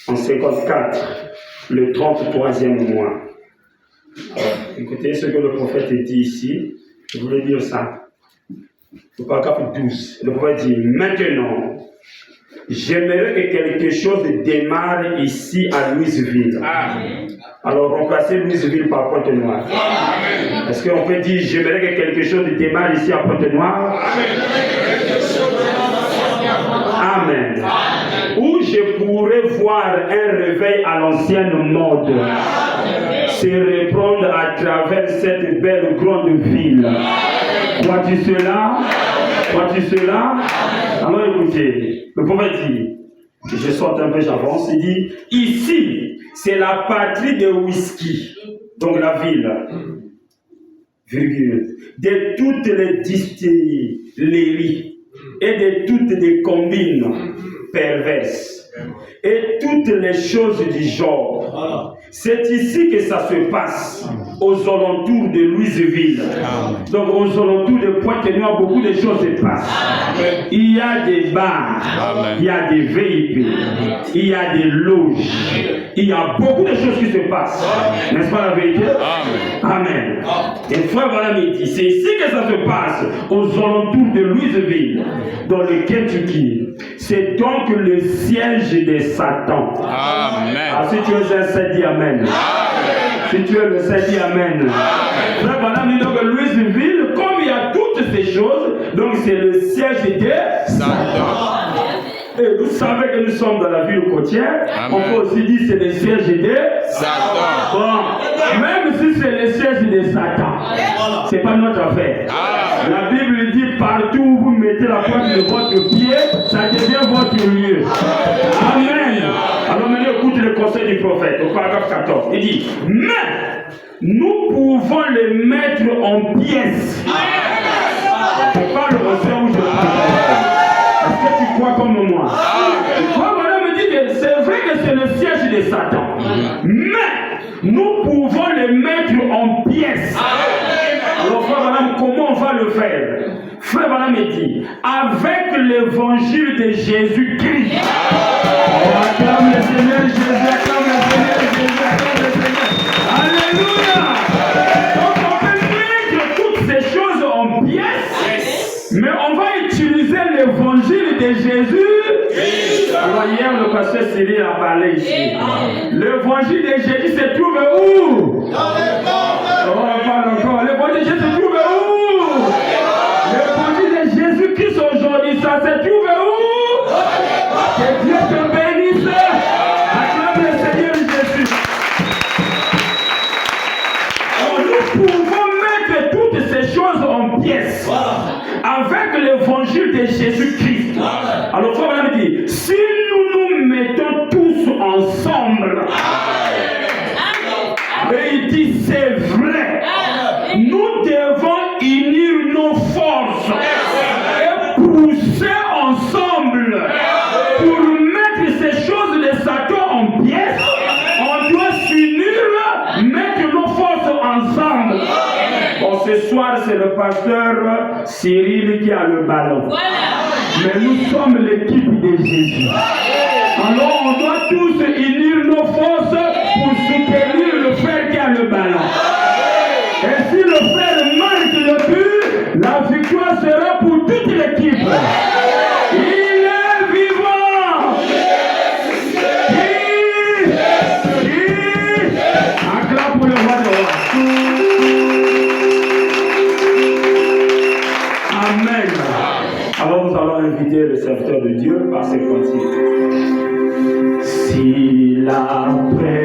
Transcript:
en 54, le 33e mois. Alors, écoutez ce que le prophète dit ici. Je voulais dire ça. Le paragraphe 12. Le prophète dit, maintenant, j'aimerais que quelque chose démarre ici à Louisville. Alors, remplacez Louisville par Pointe-Noire. Est-ce qu'on peut dire, j'aimerais que quelque chose démarre ici à Pointe-Noire? Amen. Où je pourrais voir un réveil à l'ancienne mode se reprendre à travers cette belle grande ville. Vois-tu cela? Vois-tu cela? Alors écoutez, le prophète dit, je saute un peu, j'avance, il dit, ici, c'est la patrie de whisky, donc la ville, virgule, de toutes les distilleries et de toutes les combines perverses et toutes les choses du genre. C'est ici que ça se passe, aux alentours de Louisville. Donc aux alentours de Pointe-Noire, beaucoup de choses se passent. Il y a des bars, il y a des VIP, il y a des loges, il y a beaucoup de choses qui se passent. N'est-ce pas la vérité? Amen. Et frère, voilà, me dit, c'est ici que ça se passe, aux alentours de Louisville, dans le Kentucky. C'est donc le siège de Satan. Amen. Ah, si tu es un saint, dis Amen. Si tu es le saint, dis Amen. Frère, voilà, me dit donc Louisville, comme il y a toutes ces choses, donc c'est le siège de Satan. Et vous savez que nous sommes dans la ville côtière. On peut aussi dire que c'est le siège de Satan. Bon, même si c'est le siège de Satan, ce n'est pas notre affaire. La Bible dit partout où vous mettez la pointe de votre pied, ça devient votre lieu. Amen. Alors maintenant écoute le conseil du prophète au paragraphe 14. Il dit, mais nous pouvons les mettre en pièces. Je parle au sein où je parle. Est-ce que tu crois comme moi? Moi, madame me dit que c'est vrai que c'est le siège de Satan. Mais nous pouvons les mettre en pièces. Alors, frère, madame, comment on va le faire? Frère, madame me dit, avec l'évangile de Jésus-Christ. Acclame le Seigneur Jésus, acclame le Seigneur Jésus, acclame le Seigneur. Alléluia! Donc, on peut mettre toutes ces choses en pièces, mais on va utiliser l'évangile de Jésus. Alors, hier, le pasteur Cyril a parlé ici. L'évangile de Jésus se trouve où? Dans les portes. On parle encore. L'évangile de Jésus se trouve où? L'évangile de Jésus-Christ aujourd'hui, ça se trouve où? Que Dieu te bénisse. Acclame le Seigneur Jésus. Alors, nous pouvons mettre toutes ces choses en pièces avec l'évangile de Jésus-Christ. Alors, il faut me dire, si nous nous mettons tous ensemble, et il dit c'est vrai, nous devons unir nos forces et pousser ensemble pour mettre ces choses de Satan en pièces. On doit s'unir, mettre nos forces ensemble. Bon, ce soir, c'est le pasteur Cyril qui a le ballon. Mais nous sommes l'équipe de Jésus. Alors, on doit tous unir nos forces pour soutenir le frère qui a le ballon. Et si le frère marque le but, la victoire sera pour toute l'équipe. Il est vivant. Acclame pour le roi de roi. Amen. Alors nous allons inviter le serviteur de Dieu par ses cantiques. Si la paix